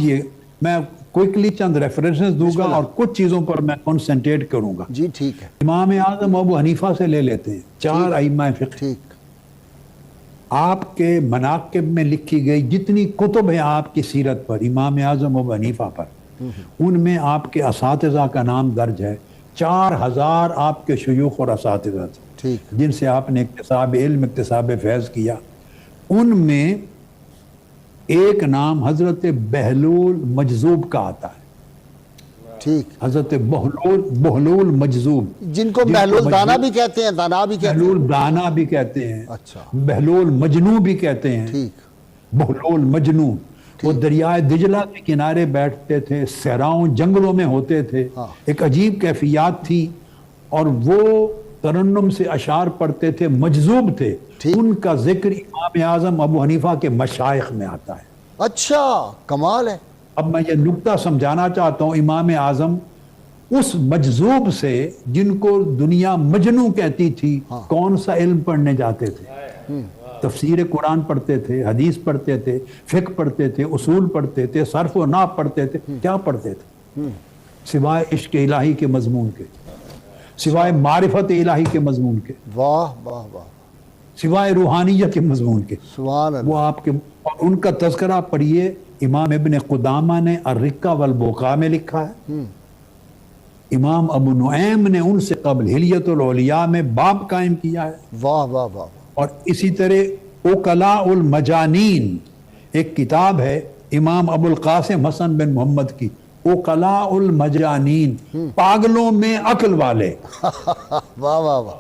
یہ میں کوئکلی چند ریفرنسز دوں گا اور کچھ چیزوں پر میں کنسنٹریٹ کروں گا. جی ٹھیک ہے. امام اعظم ابو حنیفہ سے لے لیتے ہیں, 4 ائمہ فقہ. ٹھیک. آپ کے مناقب میں لکھی گئی جتنی کتب ہیں آپ کی سیرت پر, امام اعظم ابو حنیفہ پر, ان میں آپ کے اساتذہ کا نام درج ہے. 4000 آپ کے شیوخ اور اساتذہ تھے جن سے آپ نے اکتساب علم, اکتساب فیض کیا. ان میں ایک نام حضرت بہلول مجذوب کا آتا ہے. ٹھیک. حضرت بہلول مجذوب, جن کو بہلول دانا بھی کہتے ہیں, دانا بھی کہتے ہیں, بہلول دانا بھی کہتے ہیں, اچھا, بہلول مجنو بھی کہتے ہیں. ٹھیک. بہلول مجنو وہ دریائے دجلہ کے کنارے بیٹھتے تھے, صحراؤں جنگلوں میں ہوتے تھے, ایک عجیب کیفیات تھی, اور وہ ترنم سے اشعار پڑھتے تھے, مجذوب تھے. ان کا ذکر امام اعظم ابو حنیفہ کے مشائخ میں آتا ہے. اچھا, کمال ہے. اب میں یہ نکتہ سمجھانا چاہتا ہوں, امام اعظم اس مجذوب سے جن کو دنیا مجنو کہتی تھی کون سا علم پڑھنے جاتے تھے؟ تفسیر قرآن پڑھتے تھے, حدیث پڑھتے تھے, فقہ پڑھتے تھے, اصول پڑھتے تھے, صرف و نحو پڑھتے تھے. کیا پڑھتے تھے سوائے عشق الہی کے مضمون کے, سوائے معرفت الہی کے مضمون کے, واہ واہ واہ, سوائے روحانیت کے مضمون کے. سبحان اللہ. وہ آپ کے, اور ان کا تذکرہ پڑھیے, امام ابن قدامہ نے الرقہ والبقاء میں لکھا ہے. امام ابو نعیم نے ان سے قبل حلیۃ الاولیاء میں باب قائم کیا ہے. واہ واہ واہ. اور اسی طرح اوقلاء المجانین ایک کتاب ہے امام ابو القاسم حسن بن محمد کی, اوقلاء المجانین, پاگلوں میں عقل والے. واہ واہ واہ,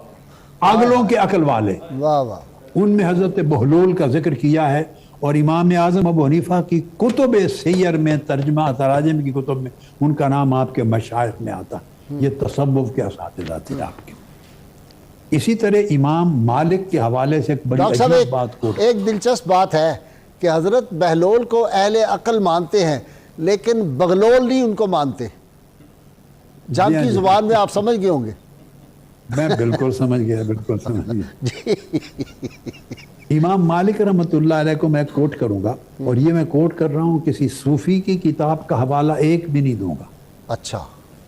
پاگلوں کے عقل والے. واہ واہ. ان میں حضرت بہلول کا ذکر کیا ہے, اور امام اعظم ابو حنیفہ کی کتب سیر میں, ترجمہ تراجم کی کتب میں ان کا نام آپ کے مشائخ میں آتا. یہ تصوف کے اساتذہ تھے آپ کے. اسی طرح امام مالک کے حوالے سے ایک بڑی عجیب بات کو, ایک دلچسپ بات ہے کہ حضرت بہلول کو اہل عقل مانتے ہیں لیکن بغلول نہیں ان کو مانتے. جنگ کی زبان میں آپ سمجھ گئے ہوں گے. میں بالکل سمجھ گیا, بالکل سمجھ گیا. امام مالک رحمۃ اللہ علیہ کو میں کوٹ کروں گا, اور یہ میں کوٹ کر رہا ہوں, کسی صوفی کی کتاب کا حوالہ ایک بھی نہیں دوں گا. اچھا.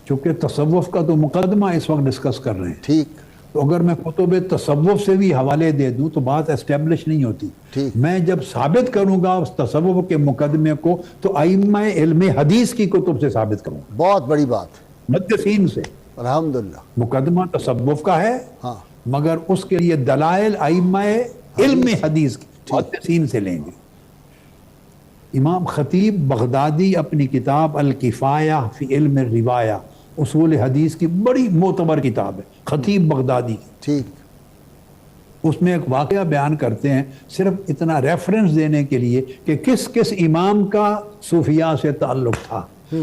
چونکہ تصوف کا تو مقدمہ اس وقت ڈسکس کر رہے ہیں. ٹھیک. تو اگر میں کتب تصوف سے بھی حوالے دے دوں تو بات اسٹیبلش نہیں ہوتی. میں جب ثابت کروں گا اس تصوف کے مقدمے کو تو ائمہ علم حدیث کی کتب سے ثابت کروں گا. بہت بڑی بات. محدثین سے. الحمدللہ. مقدمہ تصوف کا ہے, مگر اس کے لیے دلائل ائمہ علم حدیث کی محدثین سے لیں گے. امام خطیب بغدادی اپنی کتاب الکفایہ فی علم الروایہ, اصول حدیث کی بڑی معتبر کتاب ہے, خطیب بغدادی کی. ٹھیک. اس میں ایک واقعہ بیان کرتے ہیں, صرف اتنا ریفرنس دینے کے لیے کہ کس کس امام کا صوفیاء سے تعلق تھا,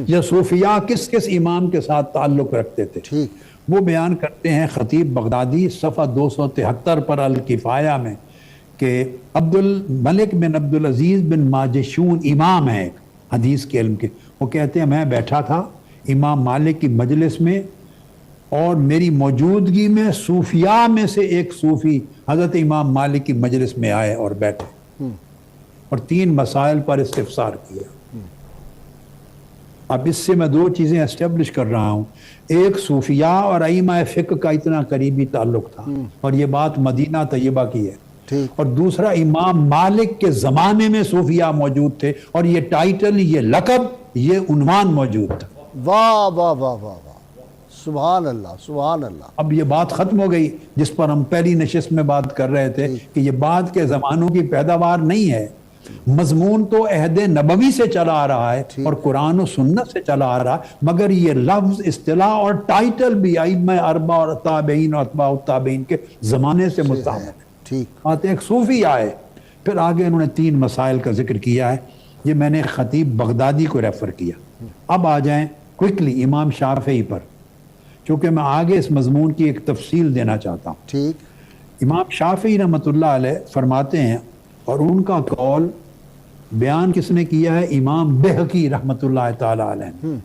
یا صوفیاء کس کس امام کے ساتھ تعلق رکھتے تھے. وہ بیان کرتے ہیں خطیب بغدادی صفحہ 273 پر الکفایہ میں کہ عبد الملک بن عبد العزیز بن ماجشون امام ہیں حدیث کے علم کے. وہ کہتے ہیں میں بیٹھا تھا امام مالک کی مجلس میں, اور میری موجودگی میں صوفیاء میں سے ایک صوفی حضرت امام مالک کی مجلس میں آئے اور بیٹھے, اور 3 مسائل پر استفسار کیا. اب اس سے میں 2 چیزیں اسٹیبلش کر رہا ہوں. ایک, صوفیاء اور ائمہ فقہ کا اتنا قریبی تعلق تھا, اور یہ بات مدینہ طیبہ کی ہے. اور دوسرا, امام مالک کے زمانے میں صوفیاء موجود تھے, اور یہ ٹائٹل, یہ لقب, یہ عنوان موجود تھا. واہ واہ واہ واہ واہ, سبحان اللہ سبحان اللہ. اب یہ بات ختم ہو گئی جس پر ہم پہلی نشست میں بات کر رہے تھے کہ یہ بات کے زمانوں کی پیداوار نہیں ہے. مضمون تو عہد نبوی سے چلا آ رہا ہے اور قرآن و سنت سے چلا آ رہا ہے, مگر یہ لفظ, اصطلاح اور ٹائٹل بھی ائمہ اربعہ اور تابعین اور اتباع التابعین کے زمانے سے مستعمل ہے. آتے ایک صوفی آئے, پھر آگے انہوں نے 3 مسائل کا ذکر کیا ہے. یہ میں نے خطیب بغدادی کو ریفر کیا. اب آ جائیں کوئکلی امام شافعی پر, چونکہ میں آگے اس مضمون کی ایک تفصیل دینا چاہتا ہوں. ٹھیک. امام شافعی رحمۃ اللہ علیہ فرماتے ہیں, اور ان کا قول بیان کس نے کیا ہے؟ امام بہقی رحمۃ اللہ تعالی علیہ,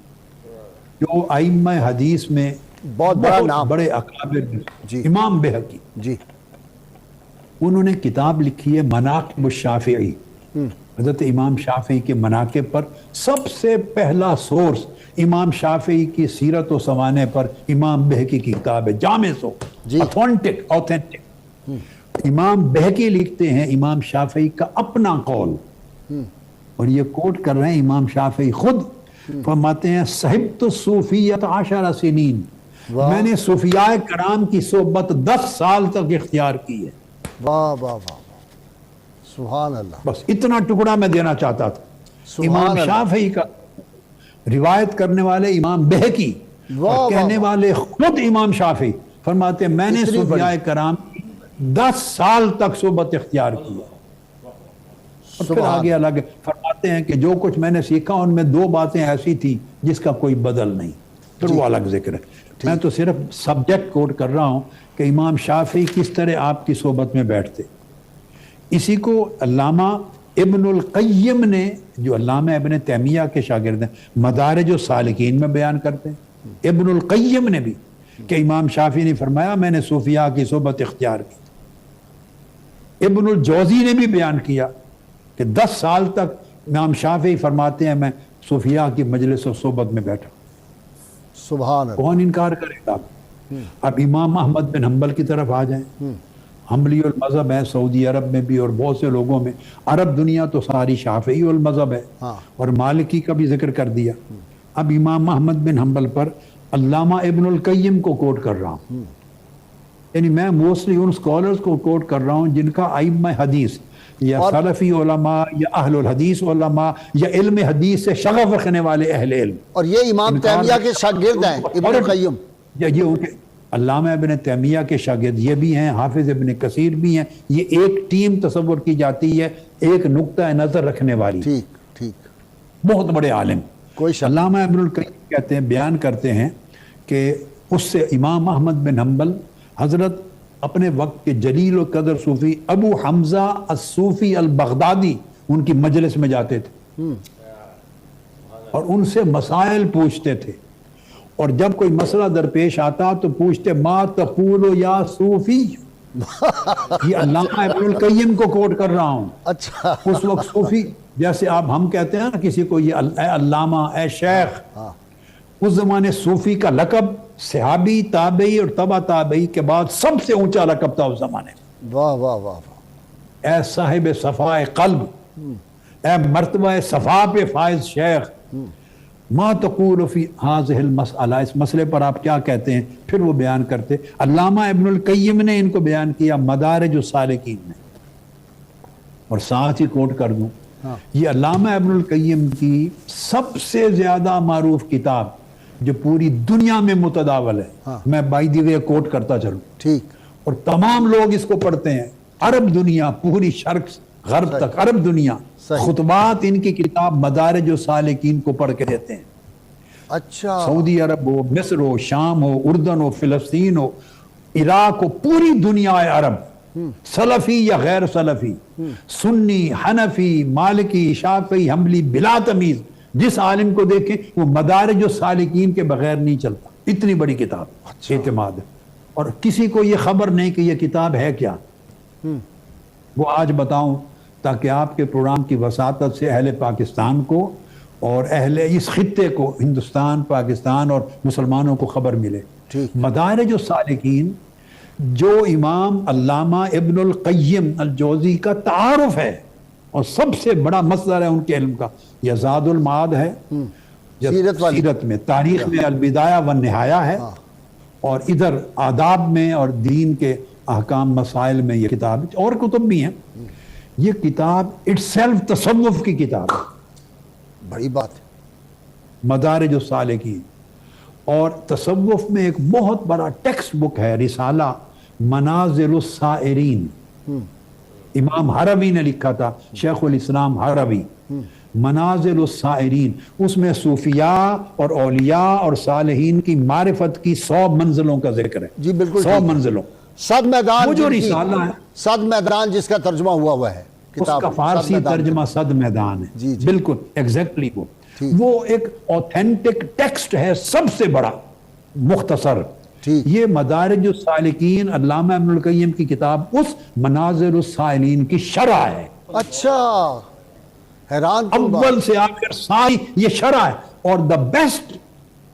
جو ائمہ حدیث میں بہت بڑا نام, بڑے اکابر. امام بہقی, جی, انہوں نے کتاب لکھی ہے مناقب الشافعی. حضرت امام شافعی کے مناقب پر سب سے پہلا سورس امام شافعی کی سیرت و سوانح پر امام بہقی کی کتاب ہے، جامع سو جی۔ اوتھینٹک۔ امام بہقی لکھتے ہیں امام شافعی کا اپنا قول، اور یہ کوٹ کر رہے ہیں امام شافعی خود، فرماتے ہیں صحبت الصوفیۃ 10 سنین، میں نے صوفیاء کرام کی صحبت 10 سال تک اختیار کی ہے۔ واہ واہ واہ، سبحان اللہ، بس اتنا ٹکڑا میں دینا چاہتا تھا۔ سبحان امام اللہ۔ شافعی کا روایت کرنے والے امام بہقی واہ اور کہنے واہ۔ والے خود امام شافعی فرماتے ہیں میں نے اتنی صوفیاء بڑی۔ کرام کی 10 سال تک صحبت اختیار کی ہے۔ اور پھر سبحان آگے الگ فرماتے ہیں کہ جو کچھ میں نے سیکھا ان میں 2 باتیں ایسی تھیں جس کا کوئی بدل نہیں، پھر وہ الگ ذکر ہے۔ میں تو صرف سبجیکٹ کوٹ کر رہا ہوں کہ امام شافعی کس طرح آپ کی صحبت میں بیٹھتے۔ اسی کو علامہ ابن القیم نے، جو علامہ ابن تیمیہ کے شاگرد ہیں، مدارج السالکین میں بیان کرتے ہیں۔ ابن القیم نے بھی کہ امام شافعی نے فرمایا میں نے صوفیاء کی صحبت اختیار کی۔ ابن الجوزی نے بھی بیان کیا کہ 10 سال تک امام شافعی فرماتے ہیں میں صوفیاء کی مجلس و صحبت میں بیٹھا۔ سبحان اللہ۔ کون انکار کرے گا؟ اب امام احمد بن حنبل کی طرف آ جائیں، حنبلی المذہب ہے سعودی عرب میں بھی اور بہت سے لوگوں میں، عرب دنیا تو ساری شافعی المذہب ہے، اور مالکی کا بھی ذکر کر دیا۔ اب امام احمد بن حنبل پر علامہ ابن القیم کو کوٹ کر رہا ہوں، یعنی میں موسٹلی ان سکولرز کو کوٹ کر رہا ہوں جن کا ائمہ حدیث یا سلفی علماء یا اہل الحدیث علماء یا علم حدیث سے شغف رکھنے والے اہل علم، اور یہ امام تیمیہ کے شاگرد ہیں ابن القیم۔ یہ ان کے علامہ ابن تیمیہ کے شاگرد یہ بھی ہیں، حافظ ابن کثیر بھی ہیں، یہ ایک ٹیم تصور کی جاتی ہے، ایک نقطہ نظر رکھنے والی، ٹھیک ٹھیک، بہت بڑے عالم۔ کوئی شک۔ علامہ ابن القیم کہتے ہیں، بیان کرتے ہیں کہ اس سے امام احمد بن حنبل حضرت اپنے وقت کے جلیل و قدر صوفی ابو حمزہ الصوفی البغدادی ان کی مجلس میں جاتے تھے اور ان سے مسائل پوچھتے تھے، اور جب کوئی مسئلہ درپیش آتا تو پوچھتے ما تقول یا صوفی۔ یہ علامہ ابن القیم کو کوٹ کر رہا ہوں۔ اچھا، اس وقت صوفی جیسے آپ ہم کہتے ہیں نا کسی کو یہ اے علامہ، اے شیخ، اس زمانے صوفی کا لقب صحابی، تابعی اور تبع تابعی کے بعد سب سے اونچا لقب تھا اس زمانے میں۔ واہ واہ واہ واہ، اے صاحب صفاء قلب، اے مرتبہ صفا پہ فائز شیخ، ما تقول فی هذه المسئلہ، اس مسئلے پر آپ کیا کہتے ہیں؟ پھر وہ بیان کرتے۔ علامہ ابن القیم نے ان کو بیان کیا مدارج السالکین میں، اور ساتھ ہی کوٹ کر دوں، یہ علامہ ابن القیم کی سب سے زیادہ معروف کتاب جو پوری دنیا میں متداول ہے، میں بائی دی وے کوٹ کرتا چلوں، ٹھیک، اور تمام لوگ اس کو پڑھتے ہیں، عرب دنیا، پوری شرق غرب تک عرب دنیا خطبات ان کی کتاب مدارج السالکین کو پڑھ کے دیتے ہیں۔ اچھا، سعودی عرب ہو، مصر ہو، شام ہو، اردن ہو، فلسطین ہو، عراق ہو، پوری دنیا عرب، سلفی یا غیر سلفی، سنی، حنفی، مالکی، شافعی، حنبلی، بلا تمیز، جس عالم کو دیکھیں وہ مدارج السالکین کے بغیر نہیں چلتا۔ اتنی بڑی کتاب، اعتماد ہے، اور کسی کو یہ خبر نہیں کہ یہ کتاب ہے کیا۔ وہ آج بتاؤں تاکہ آپ کے پروگرام کی وساطت سے اہل پاکستان کو اور اہل اس خطے کو، ہندوستان، پاکستان اور مسلمانوں کو خبر ملے۔ مدارج السالکین جو امام علامہ ابن القیم الجوزی کا تعارف ہے اور سب سے بڑا مصدر ہے ان کے علم کا، یہ زاد المعاد ہے، سیرت میں، تاریخ میں البدایہ والنہایہ ہے، اور ادھر آداب میں اور دین کے احکام مسائل میں یہ کتاب، اور کتب بھی ہیں۔ یہ کتاب اٹ سیلف تصوف کی کتاب ہے، بڑی بات ہے، مدارج السالکین۔ اور تصوف میں ایک بہت بڑا ٹیکسٹ بک ہے، رسالہ منازل السائرین، امام ہروی نے لکھا تھا، شیخ الاسلام ہروی، منازل السائرین، اس میں صوفیاء اور اولیاء اور صالحین کی معرفت کی 100 منزلوں کا ذکر ہے۔ جی بالکل، 100 منزلوں، صد میدان، وہ جو رسالہ ہے، صد میدان جس کا ترجمہ ہوا ہے، اس کا فارسی ترجمہ صد میدان ہے، بالکل ایگزیکٹلی وہ ایک اوتھینٹک ٹیکسٹ ہے، سب سے بڑا، مختصر۔ یہ مدارج السالکین علامہ ابن القیم کی کتاب اس منازل السائلین کی شرح ہے۔ اچھا، حیران کن بات۔ اول سے آخر ساری یہ شرح ہے، اور the best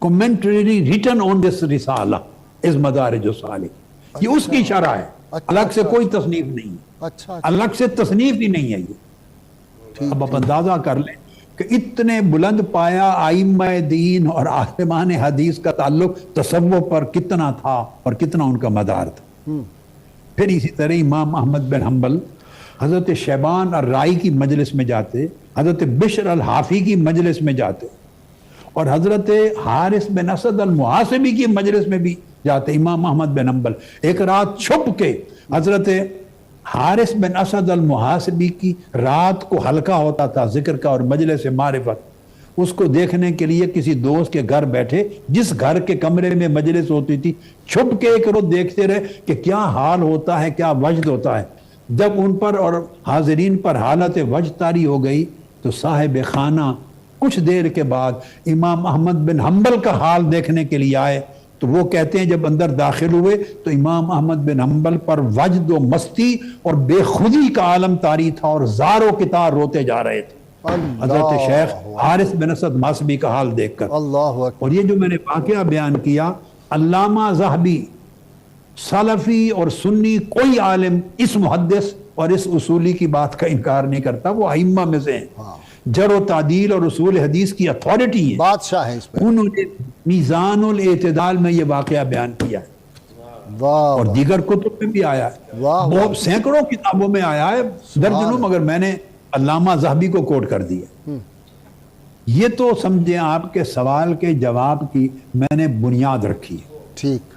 commentary written on this رسالہ از مدارج السالک، یہ اس کی شرح ہے، الگ سے کوئی تصنیف نہیں ہے، اچھا الگ سے تصنیف ہی نہیں ہے یہ۔ اب آپ اندازہ کر لیں کہ اتنے بلند پایا ائمہ دین اور عالمان حدیث کا تعلق تصوف پر کتنا تھا اور کتنا ان کا مدار تھا۔ پھر اسی طرح امام احمد بن حنبل حضرت شیبان الرائی کی مجلس میں جاتے، حضرت بشر الحافی کی مجلس میں جاتے، اور حضرت حارث بن اسد المحاسبی کی مجلس میں بھی جاتے امام احمد بن حنبل۔ ایک رات چھپ کے حضرت حارث بن اسد المحاسبی کی رات کو حلقہ ہوتا تھا ذکر کا اور مجلس معرفت، اس کو دیکھنے کے لیے کسی دوست کے گھر بیٹھے، جس گھر کے کمرے میں مجلس ہوتی تھی، چھپ کے ایک روز دیکھتے رہے کہ کیا حال ہوتا ہے، کیا وجد ہوتا ہے۔ جب ان پر اور حاضرین پر حالت وجد طاری ہو گئی تو صاحب خانہ کچھ دیر کے بعد امام احمد بن حنبل کا حال دیکھنے کے لیے آئے، تو وہ کہتے ہیں جب اندر داخل ہوئے تو امام احمد بن حنبل پر وجد و مستی اور بے خودی کا عالم طاری تھا، اور زار و کتار روتے جا رہے تھے حضرت شیخ حارث بن اسد محاسبی کا حال دیکھ کر۔ اللہ اکبر۔ اور یہ جو میں نے واقعہ بیان کیا، علامہ ذہبی سلفی اور سنی کوئی عالم اس محدث اور اس اصولی کی بات کا انکار نہیں کرتا، وہ ائمہ میں سے ہیں، جرح و تعدیل اور اصول حدیث کی اتھارٹی ہیں، بادشاہ ہے اس پہ۔ انہوں نے میزان الاعتدال میں یہ واقعہ بیان کیا ہے، واہ اور دیگر کتب میں بھی آیا ہے، واہ بہت سینکڑوں کتابوں میں آیا ہے، درجنوں، مگر میں نے علامہ ذہبی کو کوٹ کر دیا۔ یہ تو سمجھیں آپ کے سوال کے جواب کی میں نے بنیاد رکھی ہے۔ ٹھیک۔